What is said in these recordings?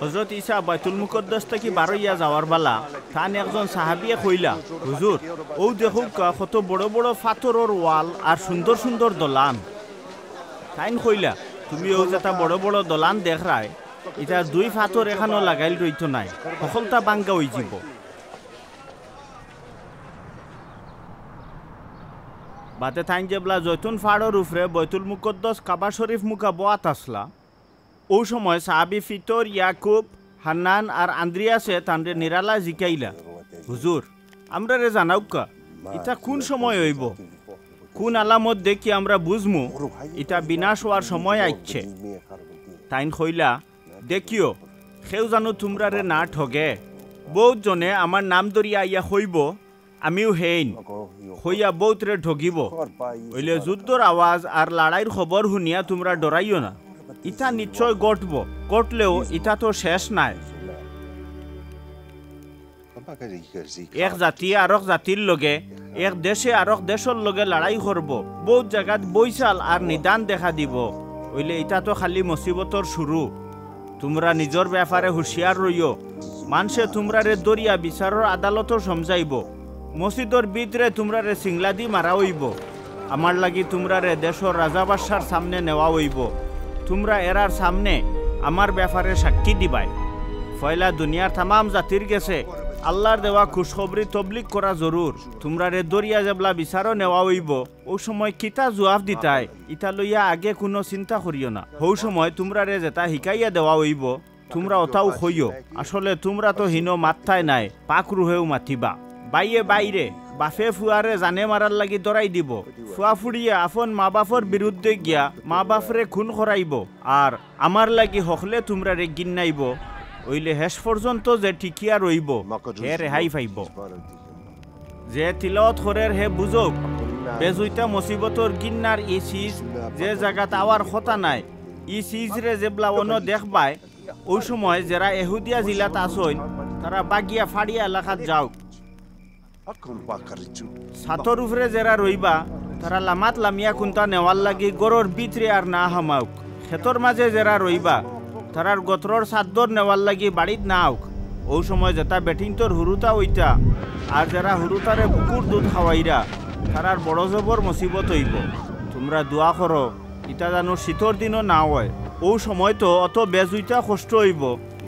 হযরত ঈসা বাইতুল মুকদ্দাস থেকে বারইয়া যাওয়ার বেলা তান একজন সাহাবিয়ে কইলা, হুজুর ও দেখুক কত বড় বড় পাথরের ওয়াল আর সুন্দর সুন্দর দলান। তাইন কইলা, তুমি ও যেটা বড় বড় দলান দেখ রায়, এটা দুই পাথর এখানো লাগাইল রইত নাই, সকলটা বাঙ্গা হয়ে যাব। বাতে তাইন যেবলা জৈতুন ফাড়ের উপরে বাইতুল মুকদ্দাস কাবা শরীফ মুখা বোয়াত আসলা, ও সময় সাহাবি ফিতর, ইয়াকুব, হান্নান আর আন্দ্রিয়াসে তান্ডে নিরালা জিকাইলা, হুজুর আমরা রে জানাউকা এটা কোন সময় হইব, কোন আলামত দেখি আমরা বুঝমু এটা বিনাশ হওয়ার সময় আইছে। তাইন কইলা, দেখিও সেও জানো তোমরা রে না ঠগে, বহুত জনে আমার নাম ধরিয়া আইয়া হইব, আমিও হেইন হইয়া বহুত রে ঠগিব, হইলে যুদ্ধর আওয়াজ আর লড়াইয়ের খবর শুনিয়া তোমরা ডরাইও না, ইটা নিশ্চয় ঘটব, ঘটলেও ইটা তো শেষ নাই। এক জাতি আরক জাতির লগে, এক দেশে আরক দেশের লগে লড়াই করব, বহুত জায়গাত বৈশাল আর নিদান দেখা দিব, হইলে ইটা তো খালি মুসিবতর শুরু। তোমরা নিজের ব্যাপারে হুঁশিয়ার রইও, মানুষে তোমরা রে দরিয়া বিচারের আদালতও সমঝাইব, মসজিদর ভিতরে তোমরা রে সিংলা দি মারা হইব, আমার লাগি তোমরা রে দেশের রাজা বাদশার সামনে নেওয়া হইব, তোমরা এরার সামনে আমার ব্যাপারে সাক্ষী দিবাই। ফয়লা দুনিয়ার তামাম জাতির গেছে আল্লাহর দেওয়া খুশখবরি তবলিক করা জরুর। তোমরা রে দরিয়া জেবলা বিচারও নেওয়া হইব, ও সময় কিতা জবাব দিতাই ইটা লইয়া আগে কোনো চিন্তা করিও না। হৌ সময় তোমরা রে যেটা শিকাইয়া দেওয়া হইব তোমরা ওটাও কইও, আসলে তোমরা তো হীন মাত্রায় নাই, পাক রুহেও মাতিবা। বাইয়ে বাইরে বাফে ফুয়ারে জানে মারার লাগি দরাই দিব, ফুয়া ফুড়িয়ে আপন মা বাপর বিরুদ্ধে গিয়া মা বাপরে খুন করাইব, আর আমার লাগি হকলে তোমরা রে গিন্নাইব, ওইলে শেষ পর্যন্ত যে ঠিকিয়া রইব হে রেহাই পাইব। যে তিলাওয়াত করের হে বুঝক, বেজুইতা মুসিবতর গিন্নার ই চিজ যে জায়গাত আওয়ার কথা নাই, ই চিজ রে যেবলা অন্য দেখবায়, ওই সময় যারা এহুদিয়া জিলাত আসইন তারা বাগিয়া ফাড়িয়া এলাকাত যাও। ছাতর উপরে যারা রইবা তারা লামাত লামিয়া কুন্তা নেওয়ার লাগি গরর ভিতরে আর না হামাউক। ক্ষেতর মাঝে যারা রইবা তারার গতরর চাদর নেওয়ার লাগি বাড়িত না আউক। ওই সময় যেটা বেটিনতর হুরুতা ওইটা, আর যারা হুরুতারে বুকুর দুধ খাওয়াইরা তারার বড় জবর মুসিবত হইব। তোমরা দোয়া করো ইটা জানো শীতর দিনও না হয়, ও সময় তো অত বেজুইটা কষ্ট হইব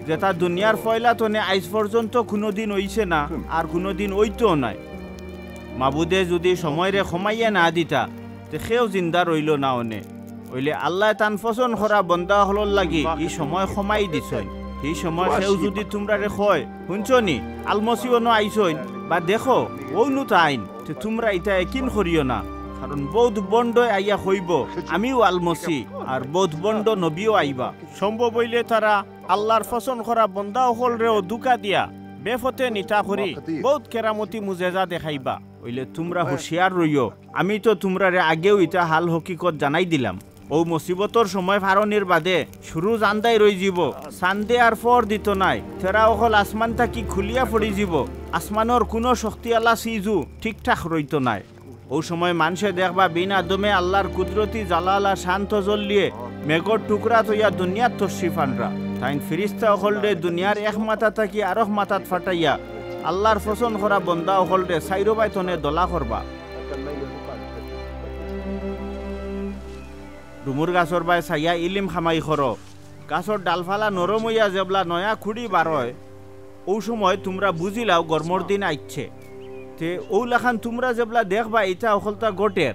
যেটা দুনিয়ার ফয়লা তনে আইজ পর্যন্ত কোনোদিন হইছে না, আর কোনোদিন ওইতেও নাই। মাবুদে যদি সময়রে ক্ষমাইয়া না দিতা তে সেও জিন্দা রইল না অনে, হইলে আল্লাহ তান পছন্দ করা বন্দা হলর লাগি এই সময় ক্ষমাই দিছই। এই সময় সেও যদি তোমরা রে কয় শুনছনি আলমসিও ন আইসইন বা দেখো ও নুতা আইন, তে তোমরা এটা একিন করিও না, কারণ বৌদ্ধ বন্ড আইয়া হইব আমিও আলমসি, আর বৌদ্ধ বন্ড নবীও আইবা। সম্ভব হইলে তারা আল্লাহর পছন্দ করা বন্দা হলরেও দুকা দিয়া বেফতে নিতা করি বহুত কেরামতি মুজেজা দেখাইবা। হইলে তোমরা হুঁশিয়ার রইও, আমি তো তোমরা রে আগেও ইটা হাল হকিকত জানাই দিলাম। ও মুসিবতর সময় ফারণের বাদে শুরু জান্দাই রই যাব, চান্দে আর ফর দিত নাই, তেরা অকল আসমান থাকি খুলিয়া পড়ি যাব, আসমানোর কোনো শক্তিওয়ালা চিজু ঠিকঠাক রইত নাই। ও সময় মানুষে দেখবা বিন আদমে আল্লাহর কুদরতি জালালা শান্ত জল্লিয়ে মেঘর টুকরা তৈয়া দুনিয়ার তশরিফ আনরা। তাইন ফিরিস্তা অকলরে দুনিয়ার এক মাথা থাকি আরক মাথাত ফাটাইয়া আল্লাহর পছন্দ করা বন্দা অকলরে সাইরো বাইতনে দলা করবা। ডুমুর গাছর বাই ছাইয়া ইলিম খামাই খর, গাছর ডালফালা নরম হইয়া যেবলা নয়া খুঁড়ি বারয়, ও সময় তোমরা বুঝিলাও গরমর দিন আইছে। তে ওলাখান তোমরা যেবলা দেখবা এটা অকলতা গোটের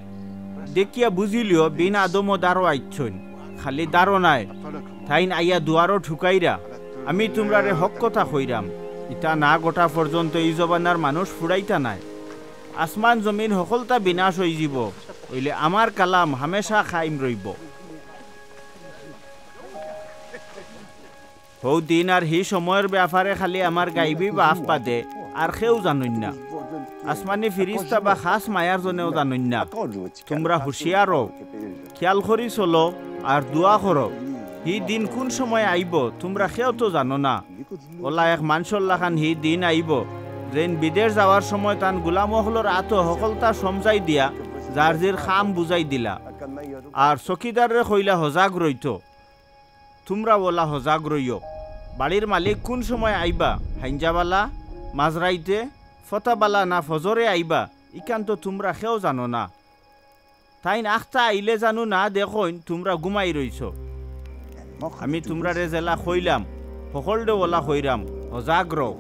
দেখিয়া বুঝিলিও বিন আদমও দাঁড়ো আইছইন, খালি দাঁড়ো নাই, তাইন আইয়া দুয়ারও ঠুকাইরা আমি তোমরা রে হক কথা কইরাম, ইটা না গোটা পর্যন্ত এই জবানার মানুষ ফুরাইতা নাই। আসমান জমিন সকলতা বিনাশ হয়ে যাব, হইলে আমার কালাম হামেশা খাইম রইব। হৌ দিন আর হি সময়ের ব্যাপারে খালি আমার গাইবি বাফ বাদে আর কেউ জানুন না, আসমানি ফিরিস্তা বা খাস মায়ার জনেও জানুন না। তোমরা হুঁশিয়ারো, খেয়াল করি চলো আর দোয়া করো, হি দিন কোন সময় আইব তোমরা কেউ তো জানো না। ওলা এক মানুষের লাখান হি দিন আইব যেন বিদেশ যাওয়ার সময় তান গোলামহলর আত সকলতা সমঝাই দিয়া যার জির খাম বুঝাই দিলা, আর চকিদারে কইলা হজাগ রইত, তোমরা ওলা হজাগ রইও। বাড়ির মালিক কোন সময় আইবা হাইঞ্জাবালা মাঝরাইতে ফতাবালা না ফজরে আইবা ইকান তো তোমরা কেউ জানো না তাই আখতা আইলে জানো না দেখুন তোমরা ঘুমাই রইছ আমি তোমরা রে জেলা কইলাম সকলদে ওলা কইরাম সজাগ রও